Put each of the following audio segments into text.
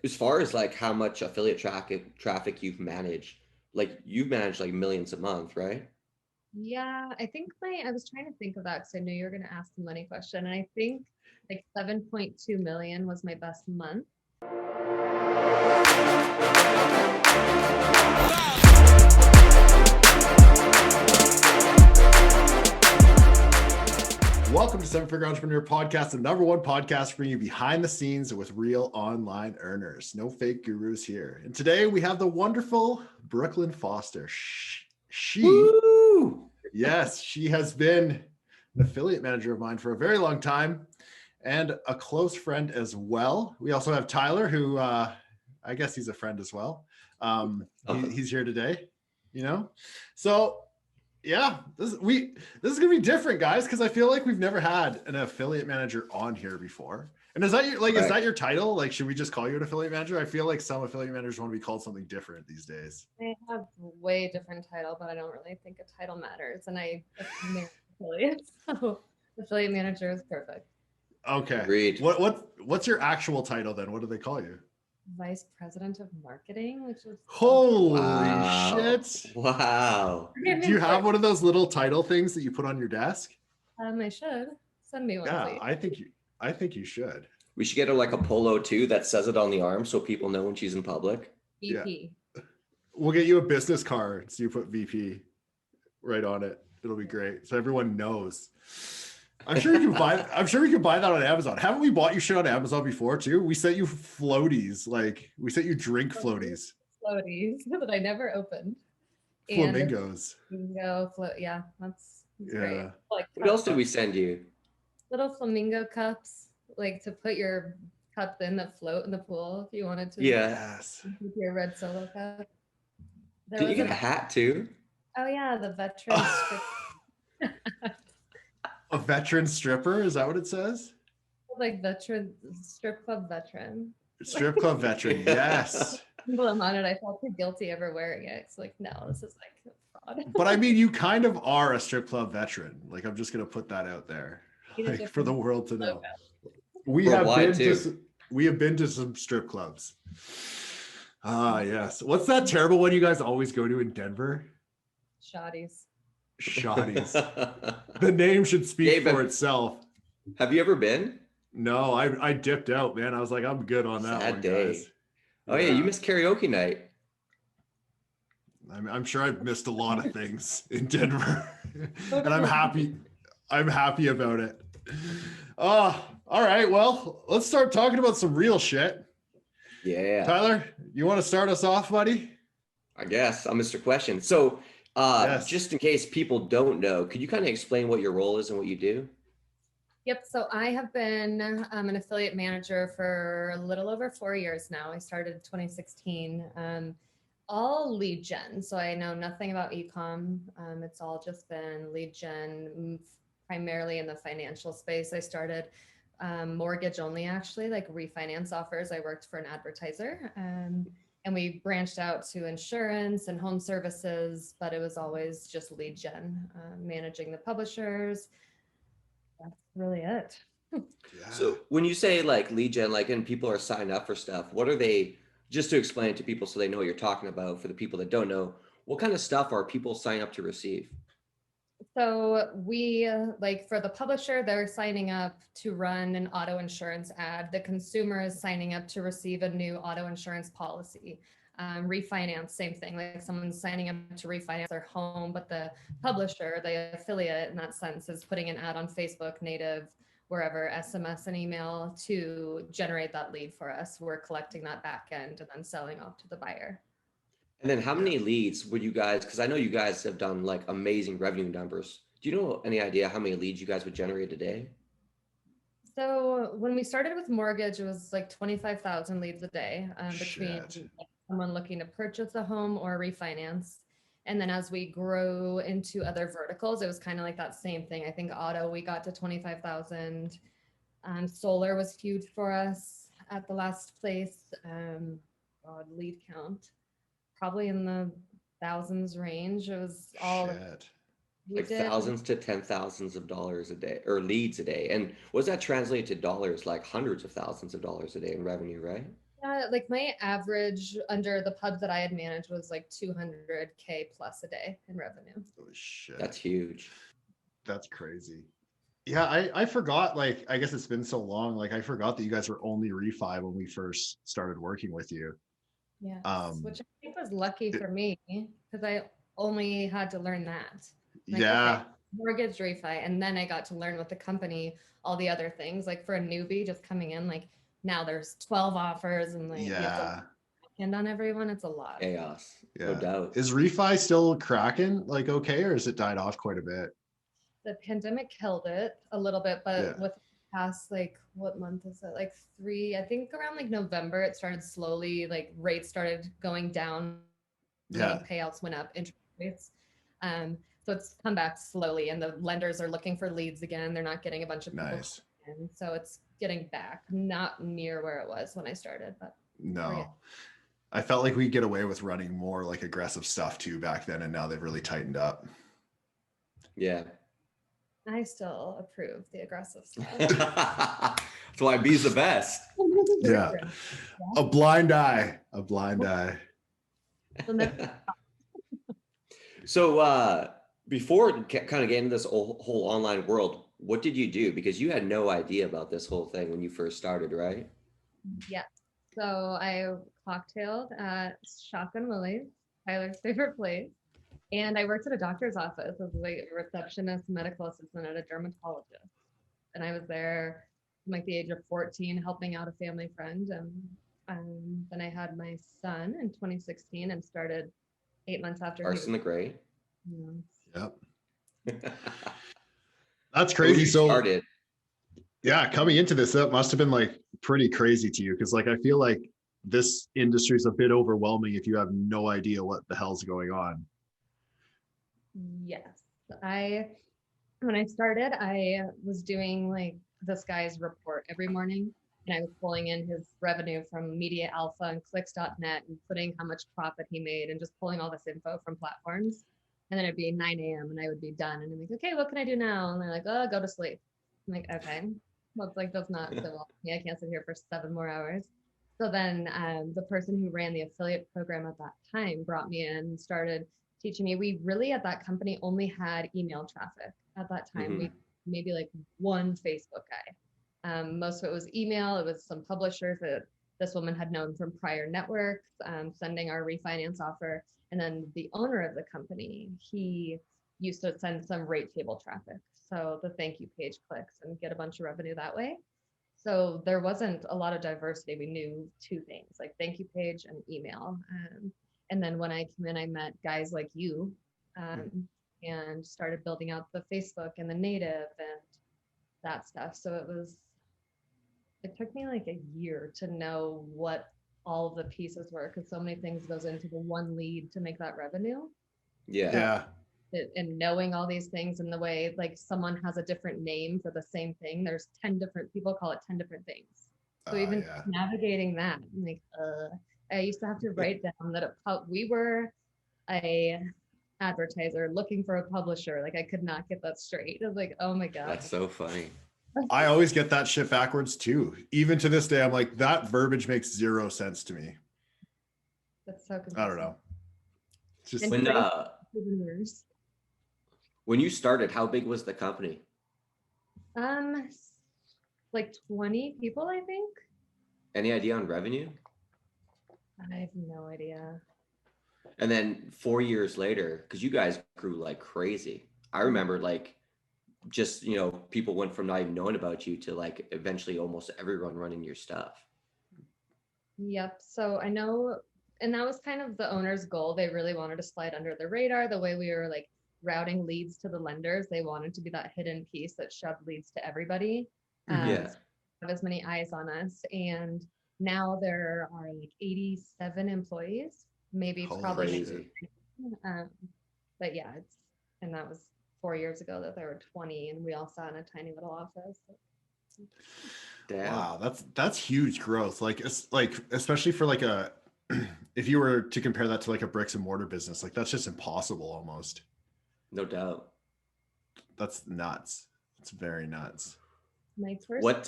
As far as like how much affiliate traffic you've managed, like you've managed like millions a month, right? Yeah, I think I was trying to think of that because I knew you were going to ask the money question. And I think like 7.2 million was my best month. Welcome to Seven Figure Entrepreneur Podcast, the number one podcast bringing you behind the scenes with real online earners. No fake gurus here. And today we have the wonderful Brooklyn Foster. Woo! Yes, she has been an affiliate manager of mine for a very long time and a close friend as well. We also have Tyler, who I guess he's a friend as well. He's here today, So yeah, this is gonna be different, guys, because I feel like we've never had an affiliate manager on here before. And is that is that your title? Like, should we just call you an affiliate manager? I feel like some affiliate managers want to be called something different these days. I have way different title, but I don't really think a title matters. And I manage affiliates, so affiliate manager is perfect. Okay. Agreed. What's your actual title then? What do they call you? Vice President of Marketing, which is Holy shit. Wow. Do you have one of those little title things that you put on your desk? I should send me one. Yeah, please. I think you should. We should get her like a polo too that says it on the arm so people know when she's in public. VP. Yeah. We'll get you a business card so you put VP right on it. It'll be great. So everyone knows. I'm sure we can buy that on Amazon. Haven't we bought you shit on Amazon before too? We sent you floaties, like we sent you drink floaties. Floaties that I never opened. Flamingos. Flamingo float. Yeah, that's great. Like, what else did we send you? Little flamingo cups, like to put your cup in that float in the pool if you wanted to. Yes. Your red Solo cup. Did you get a hat too? Oh yeah, the veteran A veteran stripper? Is that what it says? Like veteran strip club veteran. Strip club veteran, yes. I'm on it. I felt too guilty ever wearing it. It's like, no, this is like fraud. But I mean, you kind of are a strip club veteran. Like, I'm just gonna put that out there, like, for the world to know. We have been to some strip clubs. Ah, yes. What's that terrible one you guys always go to in Denver? Shotties. The name should speak for itself. Have you ever been? No, I dipped out, man. I was like, I'm good on that one, guys. Oh yeah, you missed karaoke night. I'm sure I've missed a lot of things in Denver, and I'm happy about it. Oh, all right. Well, let's start talking about some real shit. Yeah. Tyler, you want to start us off, buddy? I guess I'm Mr. Question. So just in case people don't know, could you kind of explain what your role is and what you do? Yep. So I have been an affiliate manager for a little over 4 years now. I started in 2016, all lead gen. So I know nothing about e-com. It's all just been lead gen, primarily in the financial space. I started mortgage only, actually, like refinance offers. I worked for an advertiser. And we branched out to insurance and home services, but it was always just lead gen, managing the publishers. That's really it. Yeah. So when you say like lead gen, like, and people are signed up for stuff, what are they, just to explain it to people so they know what you're talking about, for the people that don't know, what kind of stuff are people signing up to receive? So we, like for the publisher, they're signing up to run an auto insurance ad. The consumer is signing up to receive a new auto insurance policy. Refinance, same thing, like someone's signing up to refinance their home, but the publisher, the affiliate in that sense, is putting an ad on Facebook, native, wherever, SMS and email to generate that lead for us. We're collecting that back end and then selling off to the buyer. And then how many leads would you guys, because I know you guys have done like amazing revenue numbers. Do you know any idea how many leads you guys would generate a day? So when we started with mortgage, it was like 25,000 leads a day between someone looking to purchase a home or refinance. And then as we grow into other verticals, it was kind of like that same thing. I think auto, we got to 25,000. Solar was huge for us at the last place. Lead count, probably in the thousands range. It was all like thousands to 10,000s of dollars a day, or leads a day. And what does that translate to dollars? Like hundreds of thousands of dollars a day in revenue, right? Like my average under the pubs that I had managed was like 200K plus a day in revenue. Holy shit. That's huge. That's crazy. Yeah, I forgot, like, I guess it's been so long. Like, I forgot that you guys were only refi when we first started working with you. Yes, Um, which I think was lucky it- for me because I only had to learn that. Like, yeah, okay, mortgage refi, and then I got to learn with the company all the other things. Like for a newbie just coming in, like now there's 12 offers and like you have to yeah, hand on everyone. It's a lot. Chaos. No yeah. doubt. Is refi still cracking, like, okay, or has it died off quite a bit? The pandemic killed it a little bit, Yeah, but with past like what month is it? Like three, I think around like November, it started slowly, like rates started going down, yeah, loan payouts went up, interest rates. Um, so it's come back slowly, and the lenders are looking for leads again. They're not getting a bunch of people nice. in, so it's getting back, not near where it was when I started, but No, I felt like we get away with running more like aggressive stuff too back then, and now they've really tightened up. Yeah. I still approve the aggressive stuff. That's why B's the best. Yeah, a blind eye, a blind eye. So before kind of getting into this whole online world, what did you do? Because you had no idea about this whole thing when you first started, right? Yeah. So I cocktailed at Shotgun Willie's, Tyler's favorite place. And I worked at a doctor's office as like a receptionist, medical assistant at a dermatologist. And I was there from like the age of 14, helping out a family friend. And then I had my son in 2016 and started 8 months after he was. Carson the Great. Yep, So that's when crazy. you So started, yeah, coming into this, that must have been like pretty crazy to you, because like I feel like this industry is a bit overwhelming if you have no idea what the hell's going on. Yes. When I started, I was doing like this guy's report every morning, and I was pulling in his revenue from Media Alpha and clicks.net and putting how much profit he made and just pulling all this info from platforms. And then it'd be 9 a.m. and I would be done. And I'm like, okay, what can I do now? And they're like, oh, go to sleep. I'm like, okay. Well, it's like, does not sit well with me. I can't sit here for 7 more hours. So then the person who ran the affiliate program at that time brought me in and started teaching me. We really at that company only had email traffic at that time. Mhm. We maybe like one Facebook guy. Most of it was email. It was some publishers that this woman had known from prior networks, sending our refinance offer. And then the owner of the company, he used to send some rate table traffic. So the thank you page clicks and get a bunch of revenue that way. So there wasn't a lot of diversity. We knew two things, like thank you page and email. And then when I came in, I met guys like you, and started building out the Facebook and the native and that stuff. So it took me like a year to know what all the pieces were, because so many things goes into the one lead to make that revenue. Yeah. Yeah, And knowing all these things, and the way like someone has a different name for the same thing, there's 10 different people call it 10 different things. So even yeah, navigating that, I'm like, I used to have to write down that we were a advertiser looking for a publisher. Like I could not get that straight. I was like, oh my god. That's so funny. I always get that shit backwards too. Even to this day, I'm like, that verbiage makes zero sense to me. That's so confusing. I don't know. It's just And When you started, how big was the company? like 20 people, I think. Any idea on revenue? I have no idea. And then 4 years later, because you guys grew like crazy. I remember like just, people went from not even knowing about you to like eventually almost everyone running your stuff. Yep. So I know, and that was kind of the owner's goal. They really wanted to slide under the radar. The way we were like routing leads to the lenders, they wanted to be that hidden piece that shoved leads to everybody. Yeah. Have as many eyes on us. And now there are like 87 employees, maybe Holy probably. Crazy. But yeah, and that was 4 years ago that there were 20, and we all sat in a tiny little office. Damn. wow, that's huge growth. Like it's like, especially for like a if you were to compare that to like a bricks and mortar business, like that's just impossible almost. No doubt. That's nuts. It's very nuts. My first What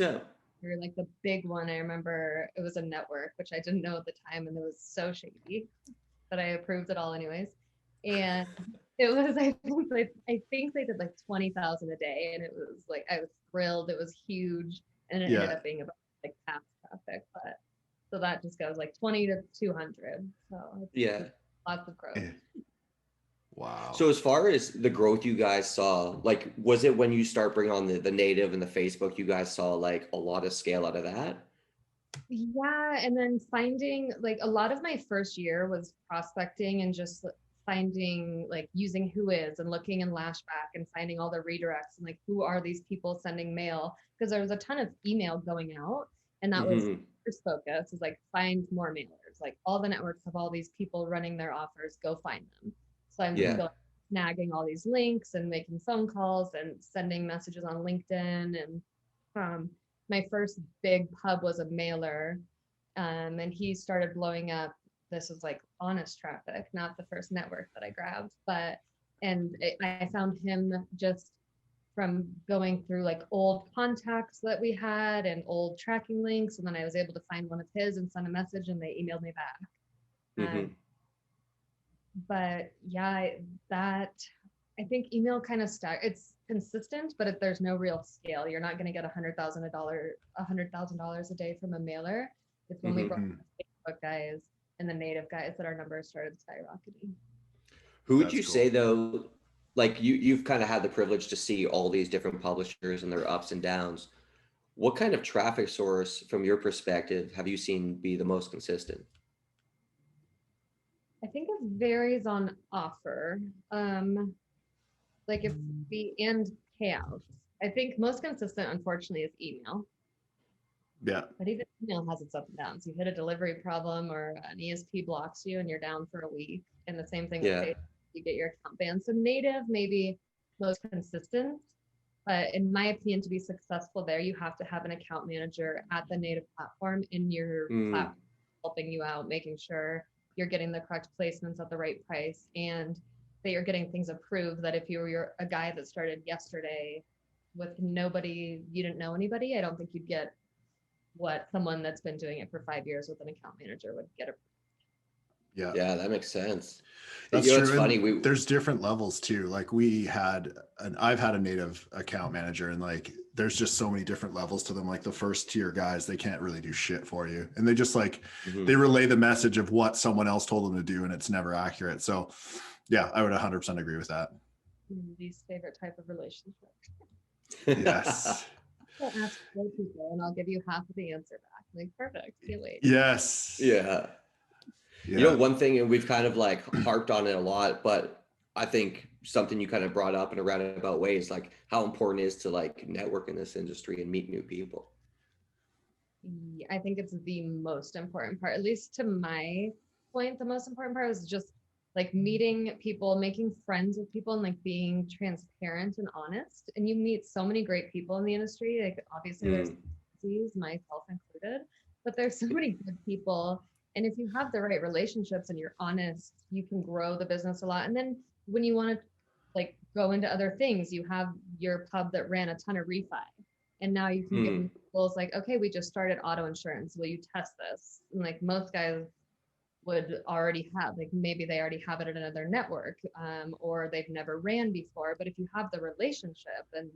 Or like the big one, I remember it was a network, which I didn't know at the time, and it was so shady, but I approved it all anyways. And it was, I think they did like 20,000 a day, and it was like I was thrilled. It was huge, and it ended Yeah. up being about like half traffic, but so that just goes like 20 to 200. So Yeah. lots of growth. Wow. So as far as the growth you guys saw, like, was it when you start bringing on the native and the Facebook, you guys saw like a lot of scale out of that? Yeah, and then finding like a lot of my first year was prospecting and just finding like using who is and looking in Lashback and finding all the redirects and like who are these people sending mail, because there was a ton of email going out, and that was Mhm. first focus is like find more mailers. Like all the networks have all these people running their offers, go find them. So I'm Yeah. snagging all these links and making phone calls and sending messages on LinkedIn. And my first big pub was a mailer, and he started blowing up. This was like honest traffic, not the first network that I grabbed, but I found him just from going through like old contacts that we had and old tracking links, and then I was able to find one of his and send a message, and they emailed me back. Mhm. But yeah, that I think email kind of it's consistent, but if there's no real scale, you're not going to get $100,000 a day from a mailer. It's when we brought Mhm. the Facebook guys and the native guys that our numbers started skyrocketing. Who would That's you cool. say though, like you've kind of had the privilege to see all these different publishers and their ups and downs. What kind of traffic source from your perspective have you seen be the most consistent? I think it varies on offer. Like if the end payouts. I think most consistent, unfortunately, is email. Yeah. But even email has its ups and downs. You hit a delivery problem or an ESP blocks you and you're down for a week. And the same thing with Yeah. Facebook, you get your account banned. So native maybe most consistent. But in my opinion, to be successful there, you have to have an account manager at the native platform in your Mm. platform helping you out, making sure you're getting the correct placements at the right price and that you're getting things approved. That if you were a guy that started yesterday with nobody, you didn't know anybody, I don't think you'd get what someone that's been doing it for 5 years with an account manager would get. Yeah. Yeah, that makes sense. That's You know, it's true. funny. And there's different levels too. Like I've had a native account manager, and like there's just so many different levels to them. Like the first tier guys, they can't really do shit for you. And they just like they Mhm. relay the message of what someone else told them to do, and it's never accurate. So yeah, I would 100% agree with that. Least favorite type of relationship. Yes. I'll ask 4 people and I'll give you half of the answer back. Like, perfect. Can't wait. Yes. Yeah. You know, Yeah. one thing, and we've kind of like harped on it a lot, but I think something you kind of brought up in a roundabout way is like how important it is to like network in this industry and meet new people. Yeah, I think it's the most important part, at least to my point. The most important part is just like meeting people, making friends with people, and like being transparent and honest. And you meet so many great people in the industry. Like, obviously, there's Mm. myself included, but there's so many good people. And if you have the right relationships and you're honest, you can grow the business a lot. And then when you want to like go into other things, you have your pub that ran a ton of refi. And now you can give Mm. them tools like, okay, we just started auto insurance. Will you test this? And like most guys would already have, like maybe they already have it at another network, or they've never ran before. But if you have the relationship and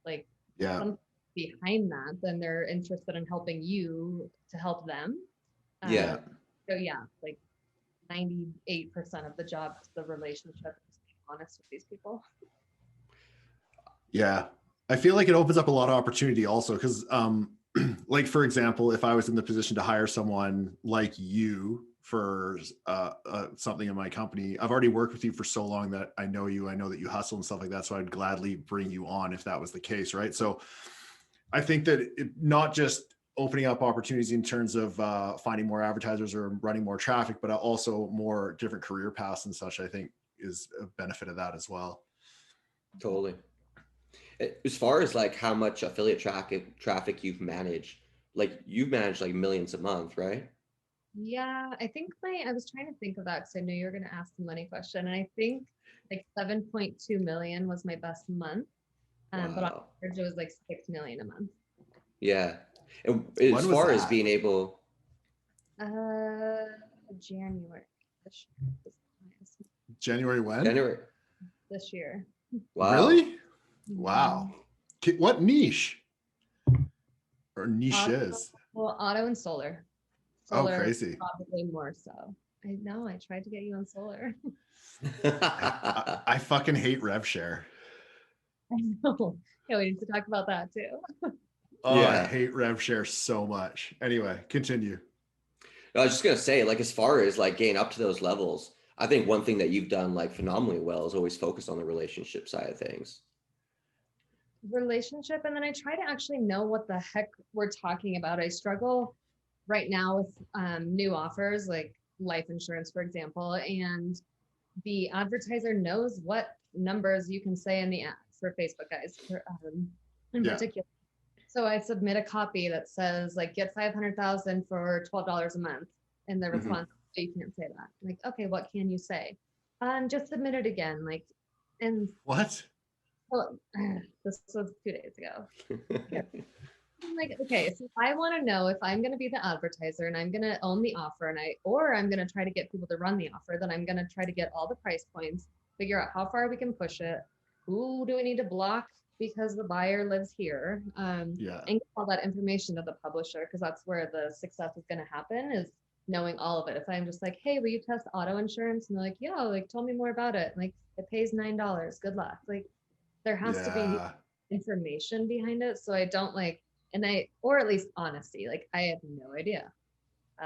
like Yeah. something behind that, then they're interested in helping you to help them. Yeah. So yeah, like 98% of the job is the relationship, is being honest with these people. Yeah. I feel like it opens up a lot of opportunity also because like for example, if I was in the position to hire someone like you for something in my company, I've already worked with you for so long that I know you, I know that you hustle and stuff like that. So I'd gladly bring you on if that was the case. Right. So I think that it not just opening up opportunities in terms of finding more advertisers or running more traffic, but also more different career paths and such, I think is a benefit of that as well. Totally. As far as like how much affiliate traffic you've managed, like you've managed like millions a month, right? Yeah, I think I was trying to think of that because I knew you were going to ask the money question. And I think like 7.2 million was my best month. But on Wow. average, it was like 6 million a month. Yeah. And When as was far as that? being able, January this January when? January, this year. wow. Really? Wow. What niche or niches? Auto and solar. Oh, Solar crazy. probably more so. I know. I tried to get you on solar. I fucking hate rev share. I know. Yeah, we need to talk about that too. Oh, I Yeah. hate rev share so much. Anyway, continue. I was just gonna say, like, as far as like getting up to those levels, I think one thing that you've done like phenomenally well is always focus on the relationship side of things. Relationship, and then I try to actually know what the heck we're talking about. I struggle right now with new offers like life insurance, for example, and the advertiser knows what numbers you can say in the ads for Facebook guys in Yeah. particular. So I submit a copy that says like get 500,000 for $12 a month, and the response, "Oh, you can't say that." I'm like, okay, what can you say? Just submit it again. Like, and What? well, this was 2 days ago. I'm like, okay, so I want to know if I'm going to be the advertiser and I'm going to own the offer, or I'm going to try to get people to run the offer, then I'm going to try to get all the price points, figure out how far we can push it. Who do we need to block because the buyer lives here? Yeah. And get all that information to the publisher, because that's where the success is going to happen, is knowing all of it. If I'm just like, hey, will you test auto insurance? And they're like, yeah, like tell me more about it. Like it pays $9. Good luck. Like there has to be Yeah. information behind it. So I don't like, or at least honesty. Like I have no idea.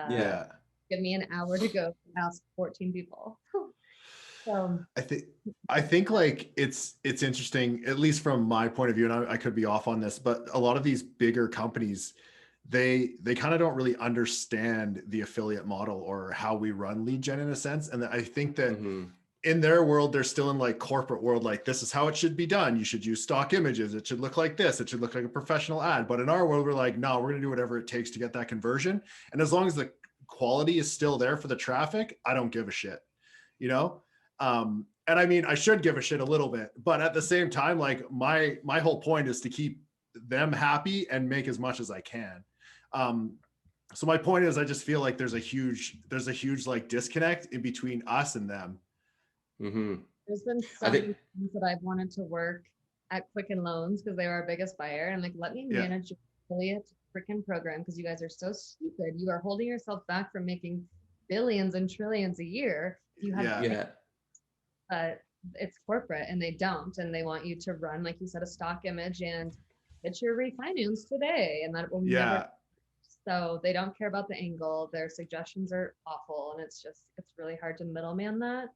Yeah. Give me an hour to go ask 14 people. So I think like it's interesting, at least from my point of view, and I could be off on this, but a lot of these bigger companies, they kind of don't really understand the affiliate model or how we run lead gen in a sense. And I think that in their world, they're still in like corporate world, like this is how it should be done. You should use stock images. It should look like this. It should look like a professional ad. But in our world, we're like, no, we're going to do whatever it takes to get that conversion. And as long as the quality is still there for the traffic, I don't give a shit, you know? And I mean, I should give a shit a little bit, but at the same time, like my whole point is to keep them happy and make as much as I can. So my point is, I just feel like there's a huge like disconnect in between us and them. There's been so many times that I've wanted to work at Quicken Loans because they were our biggest buyer. And like, let me manage your affiliate freaking program because you guys are so stupid. You are holding yourself back from making billions and trillions a year. You have it's corporate and they don't. And they want you to run, like you said, a stock image and it's your refinance today. And that will never. So they don't care about the angle. Their suggestions are awful. And it's really hard to middleman that.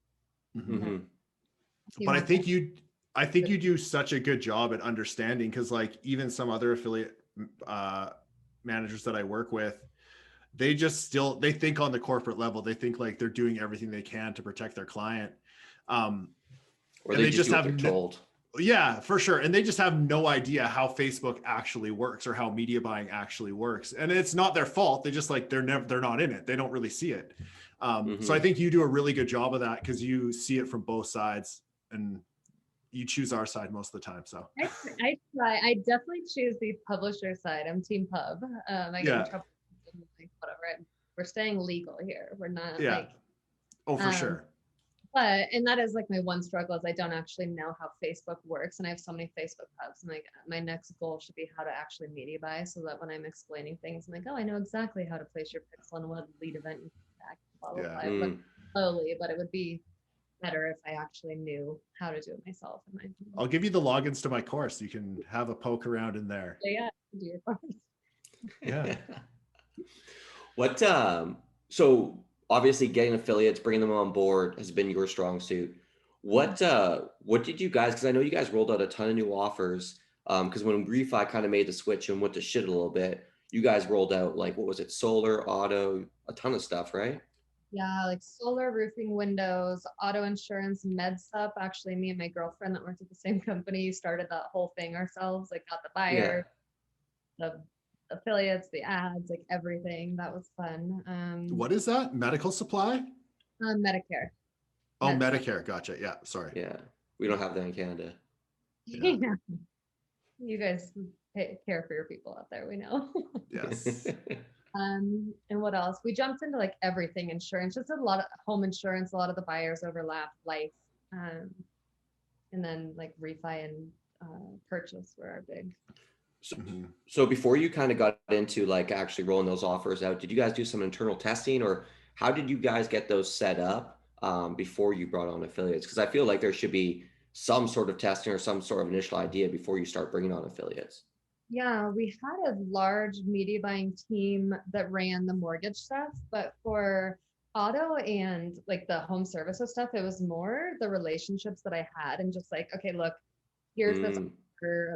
But I think you do such a good job at understanding, because like even some other affiliate managers that I work with, they think on the corporate level, they think like they're doing everything they can to protect their client. Or they just do what they're told. Yeah, for sure. And they just have no idea how Facebook actually works or how media buying actually works. And it's not their fault. They just like, they're not in it. They don't really see it. So I think you do a really good job of that because you see it from both sides and you choose our side most of the time. So I try. I definitely choose the publisher side. I'm team pub. I get in trouble. Like, whatever. We're staying legal here. We're not like. Oh, for sure. And that is like my one struggle is I don't actually know how Facebook works. And I have so many Facebook pubs. And like my next goal should be how to actually media buy so that when I'm explaining things, I'm like, oh, I know exactly how to place your pixel and what lead event you can back, blah, blah, blah. But slowly, but it would be better if I actually knew how to do it myself. I'll give you the logins to my course. You can have a poke around in there. Yeah, do your course. Yeah. What, so obviously getting affiliates, bringing them on board has been your strong suit. What did you guys, because I know you guys rolled out a ton of new offers, because when Refi kind of made the switch and went to shit a little bit, you guys rolled out like, what was it? Solar, auto, a ton of stuff, right? Yeah, like solar, roofing, windows, auto insurance, MedSup. Actually, me and my girlfriend that worked at the same company started that whole thing ourselves, like got the buyer, the affiliates, the ads, like everything. That was fun. What is that? Medical supply? Medicare. Oh, Medicare. Gotcha. Yeah. Sorry. Yeah. We don't have that in Canada. Yeah. You guys care for your people out there. We know. Yes. And what else? We jumped into like everything insurance, just a lot of home insurance. A lot of the buyers overlap life, and then like refi and purchase were our big. So, Mhm. so before you kind of got into like actually rolling those offers out, did you guys do some internal testing, or how did you guys get those set up before you brought on affiliates? Because I feel like there should be some sort of testing or some sort of initial idea before you start bringing on affiliates. Yeah, we had a large media buying team that ran the mortgage stuff, but for auto and like the home services stuff, it was more the relationships that I had and just like, okay, look, here's this. Mm,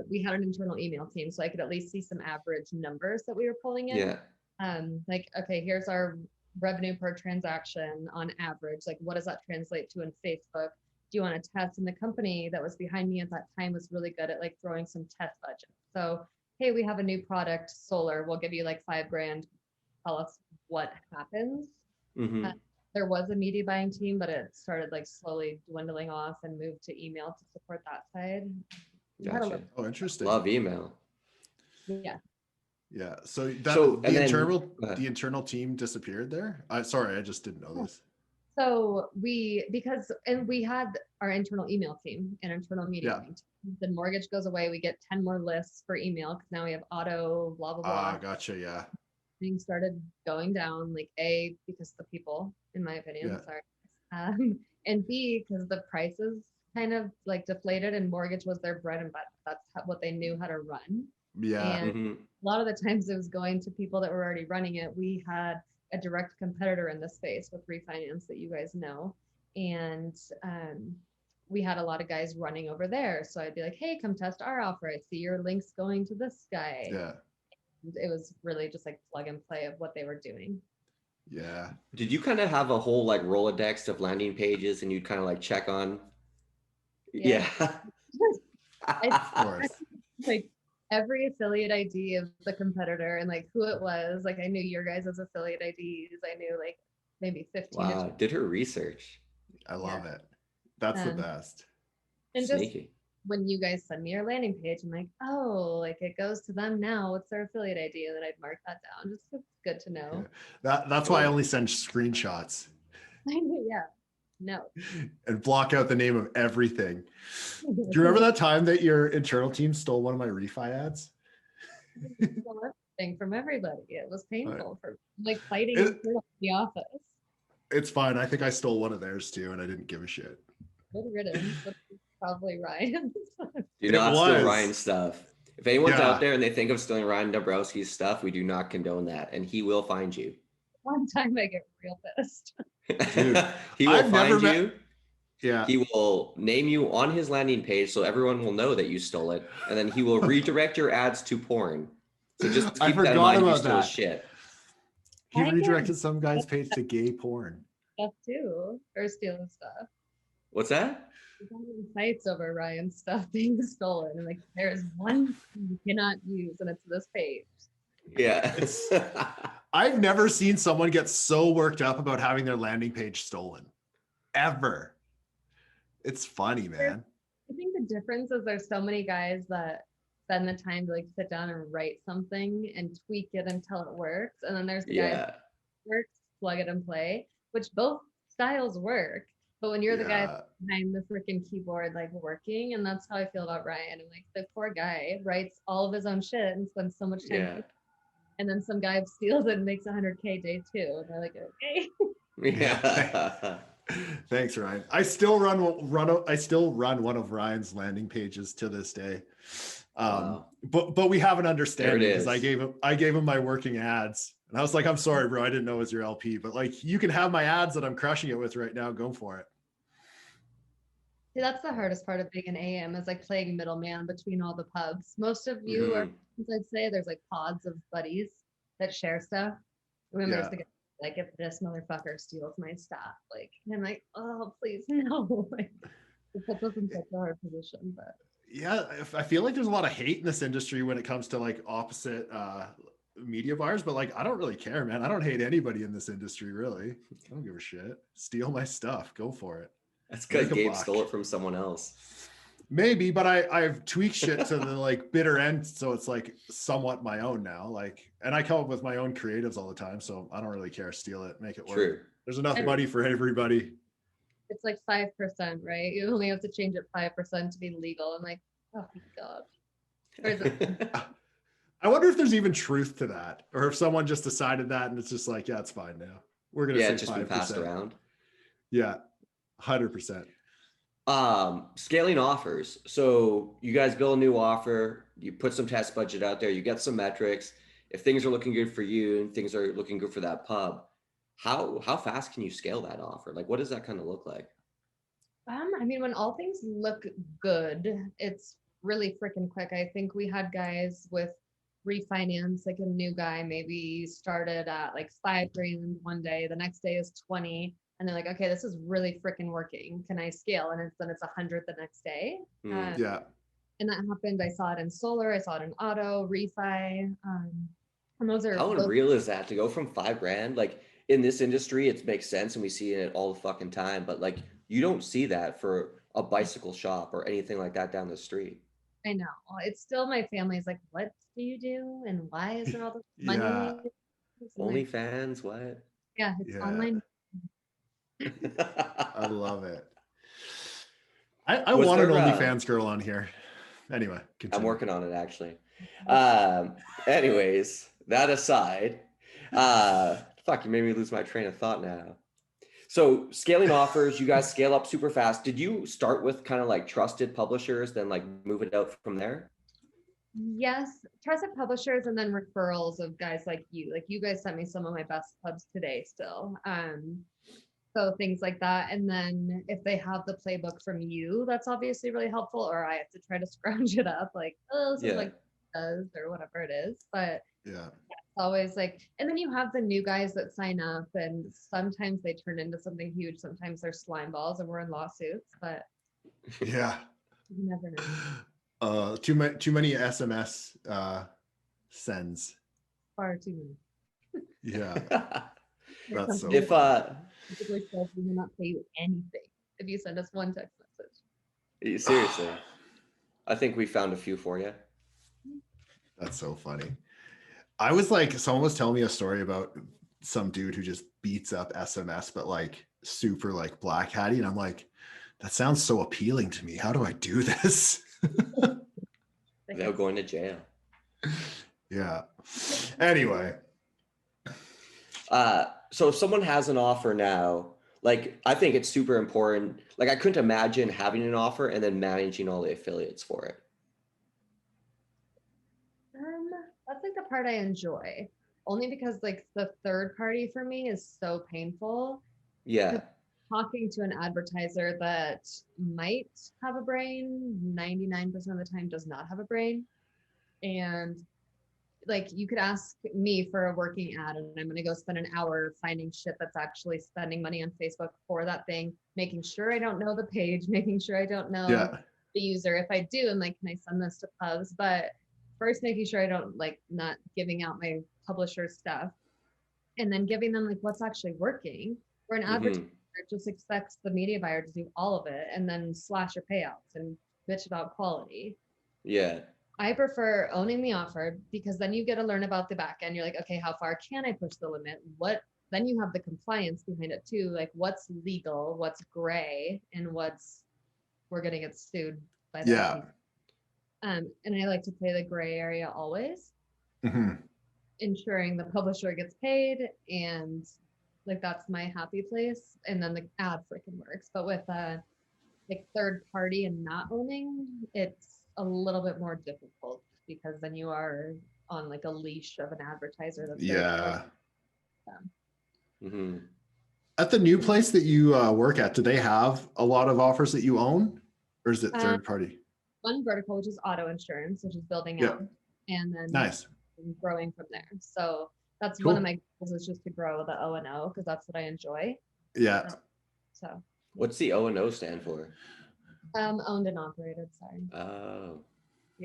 We had an internal email team, so I could at least see some average numbers that we were pulling in. yeah. Like, okay, here's our revenue per transaction on average. Like, what does that translate to in Facebook? Do you want to test? And the company that was behind me at that time was really good at like throwing some test budget. So, hey, we have a new product, solar. We'll give you like $5,000. Tell us what happens. Hmm. There was a media buying team, but it started like slowly dwindling off and moved to email to support that side. We had a Gotcha. little, Oh, interesting. Love email. yeah. Yeah. So So, that and then, the internal team disappeared there. Sorry, I just didn't know this. So we had our internal email team and internal media Yeah. team. The mortgage goes away. We get 10 more lists for email because now we have auto, blah, blah, blah. Gotcha. Yeah. Things started going down, like A, because the people, in my opinion, Yeah. sorry. And B, because the prices kind of like deflated and mortgage was their bread and butter. That's what they knew how to run. Yeah. And hmm, a lot of the times it was going to people that were already running it. We had a direct competitor in the space with refinance that you guys know. And we had a lot of guys running over there. So I'd be like, hey, come test our offer. I see your links going to this guy. Yeah. And it was really just like plug and play of what they were doing. Yeah. did you kind of have a whole like Rolodex of landing pages and you'd kind of like check on? Yeah. Yeah. Of course. Like every affiliate ID of the competitor and like who it was. Like I knew your guys' affiliate IDs. I knew like maybe 15 to Wow. 20. Did her research. I love it. That's the Um, best. and just Sneaky. when you guys send me your landing page, I'm like, oh, like it goes to them now. What's their affiliate ID? And then I'd mark that down. Just it's good to know. That's why I Cool. only send screenshots Yeah. No. and block out the name of everything. Do you remember that time that your internal team stole one of my refi ads? Thing from everybody. It was painful for like fighting It- in the office. It's fine. I think I stole one of theirs too, and I didn't give a shit. Good riddance. That's probably Ryan. Do It not was. steal Ryan's stuff. If anyone's Yeah. out there and they think of stealing Ryan Dabrowski's stuff, we do not condone that, and he will find you. One time I get real pissed. Dude, He will I've never find met- you. Yeah. He will name you on his landing page so everyone will know that you stole it, and then he will redirect your ads to porn. So just I keep that in forgot mind. You about steal that. shit. He I get- redirected some guy's page to gay porn. Stuff too. Or stealing stuff. What's that? We got in fights over Ryan's stuff being stolen. And like there's one thing you cannot use and it's this page. Yeah. I've never seen someone get so worked up about having their landing page stolen. Ever. It's funny, man. I think the difference is there's so many guys that spend the time to like sit down and write something and tweak it until it works. And then there's the guys Yeah. that works, plug it and play, which both styles work. But when you're the guy Yeah. behind the freaking keyboard, like working, and that's how I feel about Ryan. I'm like, the poor guy writes all of his own shit and spends so much time. Yeah. And then some guy steals it and makes 100K day two. And they're like, okay. Yeah. Thanks, Ryan. I still run one of Ryan's landing pages to this day. Wow. But we have an understanding There it because I gave him my working ads. And I was like, I'm sorry, bro. I didn't know it was your LP, but like you can have my ads that I'm crushing it with right now. Go for it. See, that's the hardest part of being an AM is like playing middleman between all the pubs. Most of you are, I'd say, there's like pods of buddies that share stuff. And then there's Yeah. the guy, like, if this motherfucker steals my stuff, like, and I'm like, oh, please, no. Like, it puts us in such a hard position. But Yeah, I feel like there's a lot of hate in this industry when it comes to like opposite media buyers, but like I don't really care, man. I don't hate anybody in this industry, really. I don't give a shit. Steal my stuff, go for it. That's because Make a Gabe buck. stole it from someone else. Maybe, but I've tweaked shit to the like bitter end, so it's like somewhat my own now. Like, and I come up with my own creatives all the time, so I don't really care. Steal it, make it work. True. There's enough And- money for everybody. It's like 5%, right? You only have to change it 5% to be legal. I'm like, oh my god. Or is it? I wonder if there's even truth to that, or if someone just decided that and it's just like, yeah, it's fine now. We're gonna Yeah, say it's just been 5%. passed around. Yeah, 100%. Scaling offers. So you guys build a new offer, you put some test budget out there, you get some metrics. If things are looking good for you and things are looking good for that pub, how fast can you scale that offer? Like, what does that kind of look like? I mean, when all things look good, it's really freaking quick. I think we had guys with refinance, like a new guy maybe started at like 5 grand one day, the next day is 20, and they're like, okay, this is really freaking working. Can I scale? And then it's 100 the next day. Yeah. And that happened. I saw it in solar, I saw it in auto, refi. And those are How unreal is that to go from 5 grand? Like in this industry, it makes sense and we see it all the fucking time, but like you don't see that for a bicycle shop or anything like that down the street. I know. It's still my family's like, what do you do? And why is there all this money? Yeah. OnlyFans, what? Yeah, it's Yeah. online. I love it. I Was want an there, OnlyFans girl on here. Anyway, continue. I'm working on it actually. Anyways, that aside, fuck, you made me lose my train of thought now. So scaling offers, you guys scale up super fast. Did you start with kind of like trusted publishers, then like move it out from there? Yes, trusted publishers and then referrals of guys like you. Like you guys sent me some of my best pubs today still. So things like that. And then if they have the playbook from you, that's obviously really helpful. Or I have to try to scrounge it up like, oh, this is like does or whatever it is. But Yeah. it's always like, and then you have the new guys that sign up and sometimes they turn into something huge. Sometimes they're slime balls and we're in lawsuits, but Yeah. you never know. Too many SMS sends. Far too many. Yeah. That's so If funny. Typically says we will not pay you anything if you send us one text message. seriously, I think we found a few for you. That's so funny. I was like, someone was telling me a story about some dude who just beats up SMS, but like super like black hatty. And I'm like, that sounds so appealing to me. How do I do this? Without going to jail. Yeah. Anyway. So if someone has an offer now, like I think it's super important. Like I couldn't imagine having an offer and then managing all the affiliates for it. That's like the part I enjoy, only because like the third party for me is so painful. Yeah. Talking to an advertiser that might have a brain, 99% of the time does not have a brain. And like you could ask me for a working ad and I'm going to go spend an hour finding shit that's actually spending money on Facebook for that thing, making sure I don't know the page, making sure I don't know the user. If I do, I'm like, can I send this to pubs? But first making sure I don't like not giving out my publisher stuff and then giving them like what's actually working. Where an advertiser just expects the media buyer to do all of it and then slash your payouts and bitch about quality. Yeah. I prefer owning the offer because then you get to learn about the back end. You're like, okay, how far can I push the limit? Then you have the compliance behind it too. Like what's legal, what's gray, and what's we're gonna get sued by that. And I like to play the gray area always, ensuring the publisher gets paid and like that's my happy place. And then the ad freaking works. But with like third party and not owning, it's a little bit more difficult because then you are on like a leash of an advertiser. That's At the new place that you work at, do they have a lot of offers that you own, or is it third party? One vertical, which is auto insurance, which is building out, and then growing from there. So that's one of my goals is just to grow the O&O because that's what I enjoy. Yeah. So what's the O&O stand for? Owned and operated. Sorry. Oh.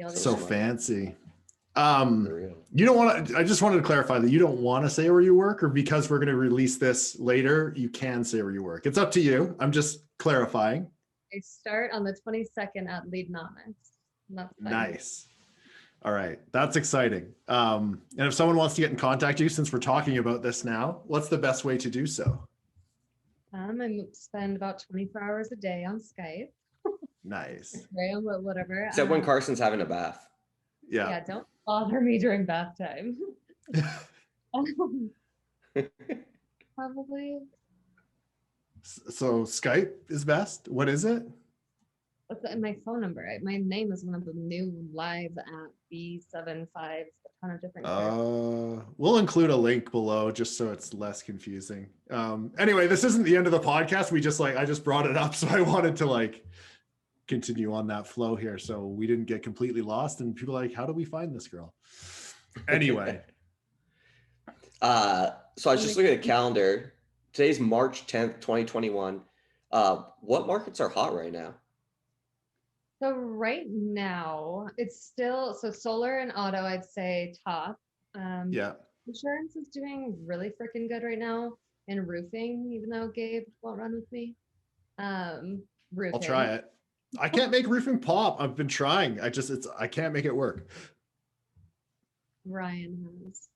So fancy. You don't want to, I just wanted to clarify that you don't want to say where you work, or because we're going to release this later, you can say where you work. It's up to you. I'm just clarifying. I start on the 22nd at Leadnomics. That's fine. Nice. All right. That's exciting. And if someone wants to get in contact with you, since we're talking about this now, what's the best way to do so? I spend about 24 hours a day on Skype. Nice. Whatever. Except when Carson's having a bath. Yeah. Yeah, don't bother me during bath time. Probably. So Skype is best. What is it? My phone number. My name is one of the new live at B75. A ton of different. We'll include a link below just so it's less confusing. Anyway, this isn't the end of the podcast. I just brought it up, so I wanted to continue on that flow here, so we didn't get completely lost and people how do we find this girl? Anyway. So I was just looking at the calendar. Today's March 10th, 2021. What markets are hot right now? So right now it's still solar and auto, I'd say top. Yeah. Insurance is doing really freaking good right now, and roofing, even though Gabe won't run with me. Roofing. I'll try it. I can't make roofing pop. I've been trying. I can't make it work. Ryan has.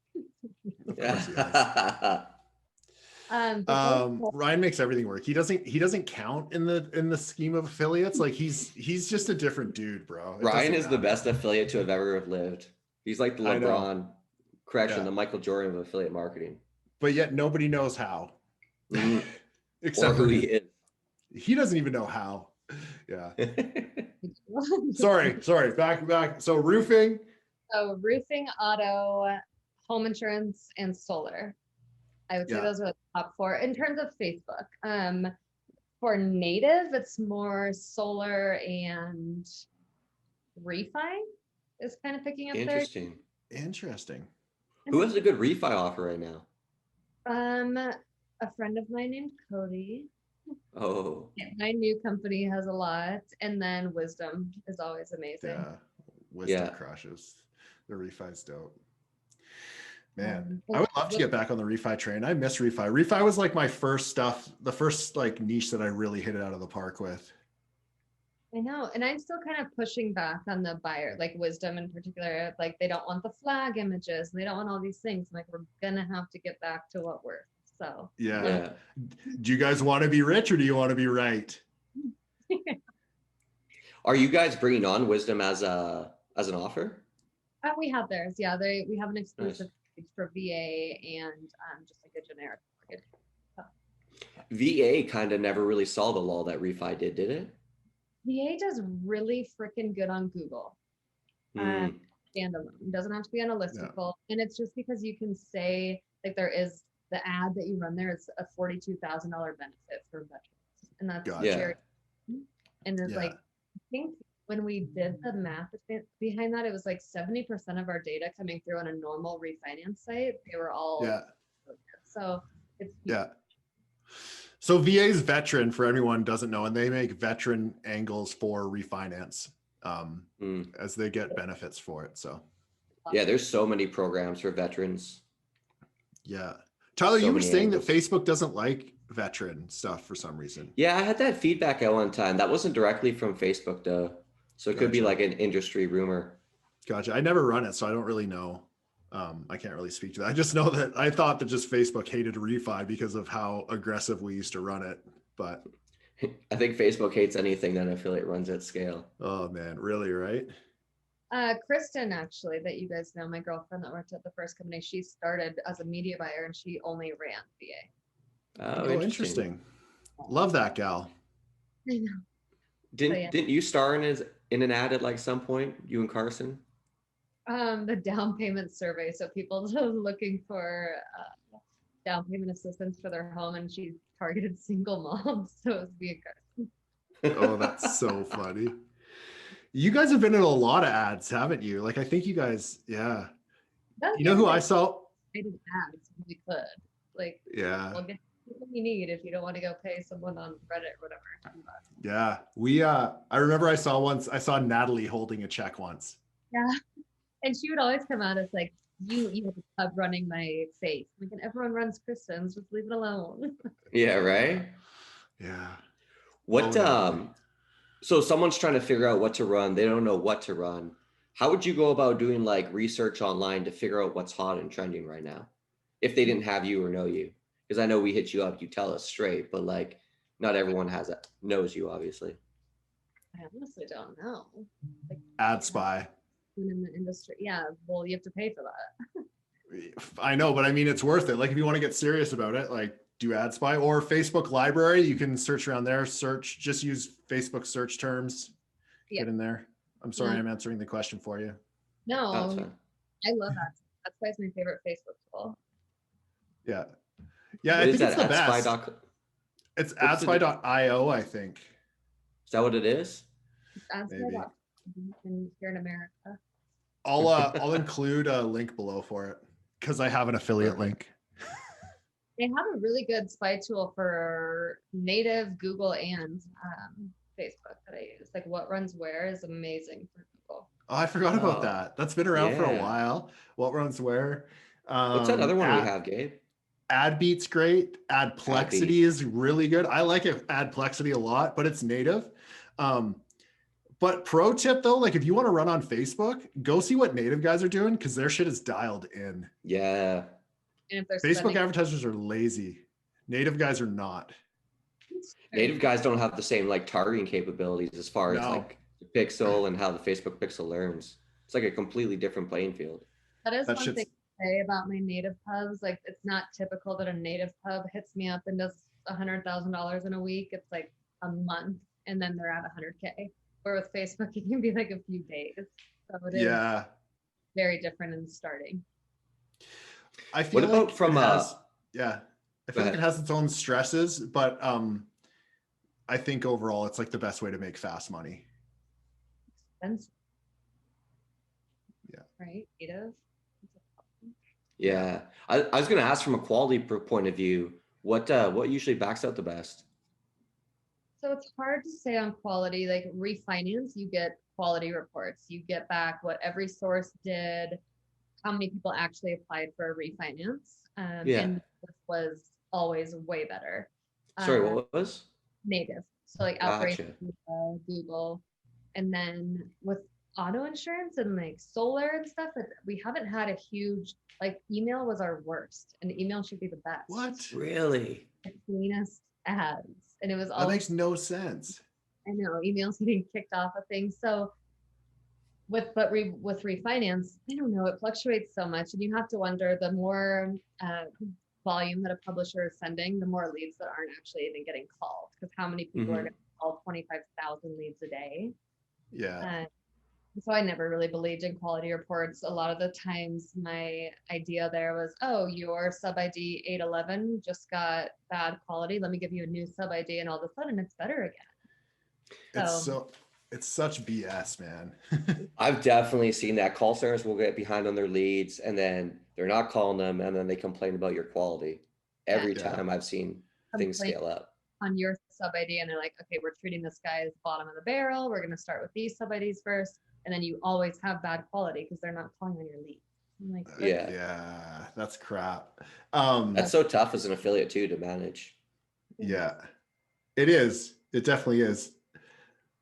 Of course he has. Ryan makes everything work. He doesn't count in the scheme of affiliates. He's just a different dude, bro. Ryan is the best affiliate to have ever lived. He's like the LeBron, the Michael Jordan of affiliate marketing. But yet nobody knows how. Except who he is. He doesn't even know how. Yeah. Sorry. Back. So roofing. So roofing, auto, home insurance, and solar. I would say those are the top four in terms of Facebook. For native, it's more solar and refi is kind of picking up there. Interesting. Who has a good refi offer right now? A friend of mine named Cody. Oh. Yeah, my new company has a lot, and then Wisdom is always amazing. Yeah, Wisdom crushes. The refi's dope. Man, I would love to get back on the refi train. I miss refi. Refi was my first stuff, the first niche that I really hit it out of the park with. I know. And I'm still kind of pushing back on the buyer, Wisdom in particular. They don't want the flag images. They don't want all these things. We're going to have to get back to what works. So, yeah. Do you guys want to be rich or do you want to be right? Are you guys bringing on Wisdom as an offer? We have theirs. Yeah. We have an exclusive for VA and just a generic mortgage. So. VA kind of never really saw the law that refi did it? VA does really freaking good on Google. Standalone. It doesn't have to be on a listicle. Yeah. And it's just because you can say there is the ad that you run there is a $42,000 benefit for veterans. And that's very, and there's I think when we did the math behind that, it was 70% of our data coming through on a normal refinance site. They were all so it's So VA's veteran, for anyone who doesn't know, and they make veteran angles for refinance as they get benefits for it. So there's so many programs for veterans. Yeah. Tyler, you were saying that Facebook doesn't like veteran stuff for some reason. Yeah, I had that feedback at one time. That wasn't directly from Facebook though. So it could be an industry rumor. Gotcha. I never run it, so I don't really know. I can't really speak to that. I just know that I thought that just Facebook hated refi because of how aggressive we used to run it. But I think Facebook hates anything that an affiliate runs at scale. Oh man, really, right? Kristen, actually, that you guys know, my girlfriend that worked at the first company, she started as a media buyer and she only ran VA. Oh, interesting. Love that gal. I know. Didn't you star in an ad at some point, you and Carson? The down payment survey. So people looking for down payment assistance for their home, and she targeted single moms. So it was me and Carson. Oh, that's so funny. You guys have been in a lot of ads, haven't you? I think you guys, You know who I saw? I did ads if we could. We'll get what you need if you don't want to go pay someone on Reddit or whatever. Yeah, I remember I saw Natalie holding a check once. Yeah, and she would always come at us you have a pub running my face. And everyone runs Kristen's, just leave it alone. Yeah, right? Yeah. What So someone's trying to figure out what to run. They don't know what to run. How would you go about doing like research online to figure out what's hot and trending right now? If they didn't have you or know you, because I know we hit you up, you tell us straight, but like not everyone has that knows you, obviously. I honestly don't know. Like, Ad Spy. in the industry. Yeah, well, you have to pay for that. I know, but I mean, it's worth it. Like if you want to get serious about it, like do Ad Spy or Facebook Library. You can search around there. Just use Facebook search terms. Yeah. Get in there. I'm sorry, I'm answering the question for you. No, That's fine. I love that. That's why it's my favorite Facebook tool. Yeah. Yeah, What I is think it's that? the best. AdSpy.com? It's What's the- adspy.io, I think. Is that what it is? Maybe. And here in America. I'll include a link below for it because I have an affiliate link. They have a really good spy tool for native Google and Facebook that I use. Like what runs where is amazing for Google. Oh, I forgot about Oh, that. That's been around for a yeah. while. What runs where? What's that other one we have, Gabe? AdBeat's great. Adplexity Adbeat. is really good. I like Adplexity a lot, but it's native. But pro tip though, like if you want to run on Facebook, go see what native guys are doing because their shit is dialed in. Yeah. And if they're Facebook advertisers are lazy. Native guys are not. Native guys don't have the same like targeting capabilities as far as like the pixel and how the Facebook pixel learns. It's like a completely different playing field. That is one thing to say about my native pubs. Like it's not typical that a native pub hits me up and does $100,000 in a week. It's like a month and then they're at 100K. Where with Facebook, it can be like a few days. So it is very different in starting. I feel what about like from I feel like it has its own stresses, but I think overall it's like the best way to make fast money. Expensive. Yeah. Right? Native. Yeah. I was gonna ask from a quality point of view, what usually backs out the best? So it's hard to say on quality. Like refinance, you get quality reports. You get back what every source did, how many people actually applied for a refinance. And this was always way better. Sorry, what was? Native. So like Gotcha. Outrage, Google. And then with auto insurance and like solar and stuff, we haven't had a huge, like email was our worst and email should be the best. What? Really? The cleanest ads. And it was all that makes no sense. I know emails getting kicked off of things. So with refinance, I don't know, it fluctuates so much, and you have to wonder the more volume that a publisher is sending, the more leads that aren't actually even getting called. Because how many people are going to call 25,000 leads a day? Yeah. So I never really believed in quality reports. A lot of the times my idea there was, oh, your sub ID 811 just got bad quality. Let me give you a new sub ID, and all of a sudden it's better again. It's such BS, man. I've definitely seen that. Call centers will get behind on their leads and then they're not calling them and then they complain about your quality. Every time I've seen things scale up. On your sub ID, and they're like, okay, we're treating this guy as bottom of the barrel. We're going to start with these sub IDs first. And then you always have bad quality because they're not calling on your lead. I'm like, yeah, that's crap. That's so tough as an affiliate too to manage. Yeah, it is. It definitely is.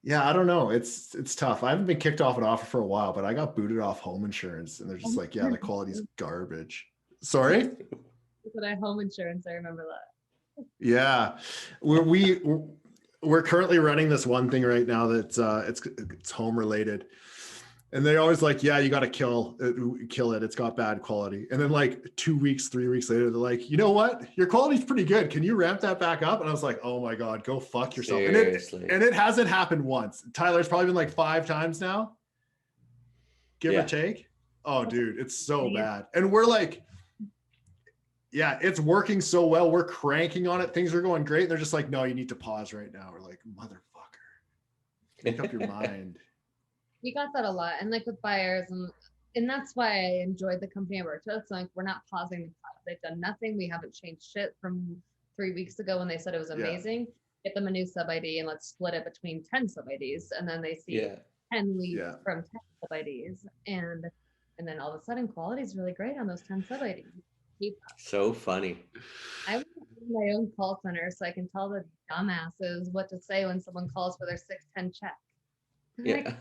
Yeah, I don't know. It's tough. I haven't been kicked off an offer for a while, but I got booted off home insurance, and they're just like, yeah, the quality's garbage. Sorry? But I home insurance. I remember that. Yeah, we're currently running this one thing right now that's it's home related, and they always like, yeah, you got to kill it. It's got bad quality. And then like 2 weeks, 3 weeks later, they're like, you know what? Your quality's pretty good. Can you ramp that back up? And I was like, oh my God, go fuck yourself. Seriously. And it hasn't happened once. Tyler, it's probably been like 5 times now, give or take. Oh, dude, it's so bad. And we're like, yeah, it's working so well. We're cranking on it. Things are going great. They're just like, no, you need to pause right now. We're like, motherfucker, make up your mind. We got that a lot. And like with buyers, and that's why I enjoyed the company I worked with. So like, we're not pausing the class. They've done nothing. We haven't changed shit from 3 weeks ago when they said it was amazing. Get them a new sub ID and let's split it between 10 sub IDs. And then they see 10 leads from 10 sub IDs. And then all of a sudden quality is really great on those 10 sub IDs. So funny. I my own call center so I can tell the dumbasses what to say when someone calls for their 610 check. Yeah.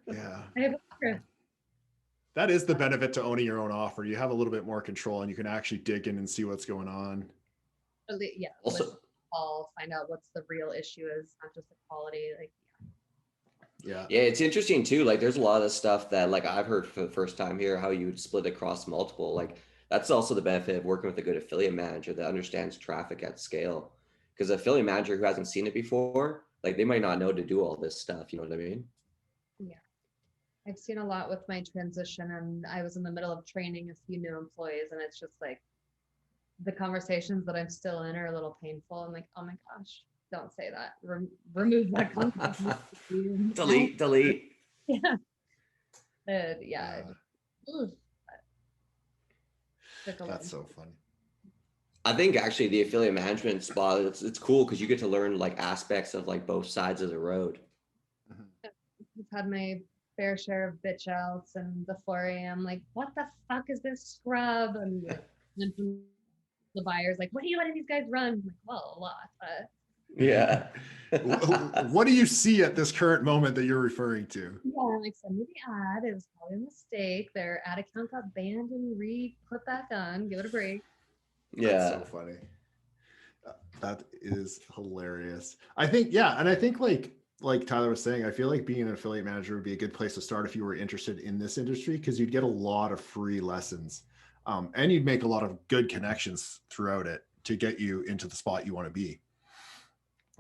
Yeah. I have a script. That is the benefit to owning your own offer. You have a little bit more control and you can actually dig in and see what's going on. Yeah. Also, Call, find out what's the real issue is, not just the quality. Like, Yeah. yeah, it's interesting too. Like, there's a lot of stuff that like I've heard for the first time here, how you would split across multiple. Like, that's also the benefit of working with a good affiliate manager that understands traffic at scale. Because an affiliate manager who hasn't seen it before, like they might not know to do all this stuff. You know what I mean? yeah. I've seen a lot with my transition, and I was in the middle of training a few new employees, and it's just like the conversations that I'm still in are a little painful. I'm like, oh my gosh, don't say that. Remove that conversation. Delete. Yeah. Yeah. Ooh, That's so funny. I think actually the affiliate management spot, it's cool because you get to learn like aspects of like both sides of the road. I've had my fair share of bitch outs and the 4 a.m. like, what the fuck is this scrub? And like, then from the buyers like, what are you letting these guys run? I'm like, well, a lot, but Yeah. What do you see at this current moment that you're referring to? yeah, I'm like, send me the ad. It was probably a mistake. Their ad account got banned and re-put back on. Give it a break. Yeah. That's so funny. That is hilarious. I think, yeah. And I think like Tyler was saying, I feel like being an affiliate manager would be a good place to start if you were interested in this industry, because you'd get a lot of free lessons. And you'd make a lot of good connections throughout it to get you into the spot you want to be.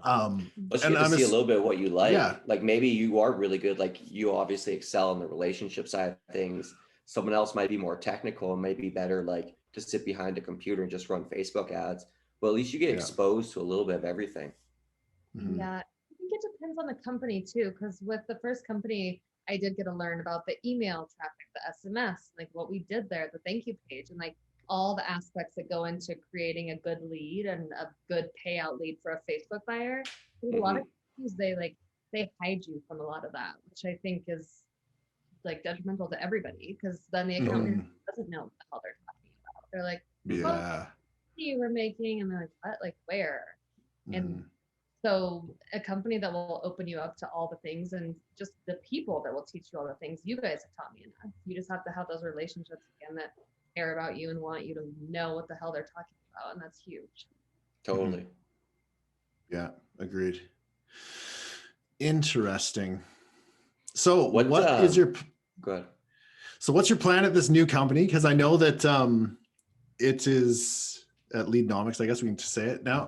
Plus you get to see a little bit of what you like. Yeah. Like maybe you are really good. Like you obviously excel in the relationship side of things. Someone else might be more technical and might be better like to sit behind a computer and just run Facebook ads. But at least you get exposed to a little bit of everything. Mhm. Yeah, I think it depends on the company too, because with the first company, I did get to learn about the email traffic, the SMS, like what we did there, the thank you page, and like all the aspects that go into creating a good lead and a good payout lead for a Facebook buyer. A lot of companies, they hide you from a lot of that, which I think is like detrimental to everybody, because then the accountant doesn't know what the hell they're talking about. They're like, Yeah. you were making, and they're like, what? Like where? And so a company that will open you up to all the things and just the people that will teach you all the things, you guys have taught me enough. You just have to have those relationships again that care about you and want you to know what the hell they're talking about. And that's huge. Totally. Yeah, agreed. Interesting. So What is your go ahead. So what's your plan at this new company? Because I know that it is at Leadnomics, I guess we can just say it now.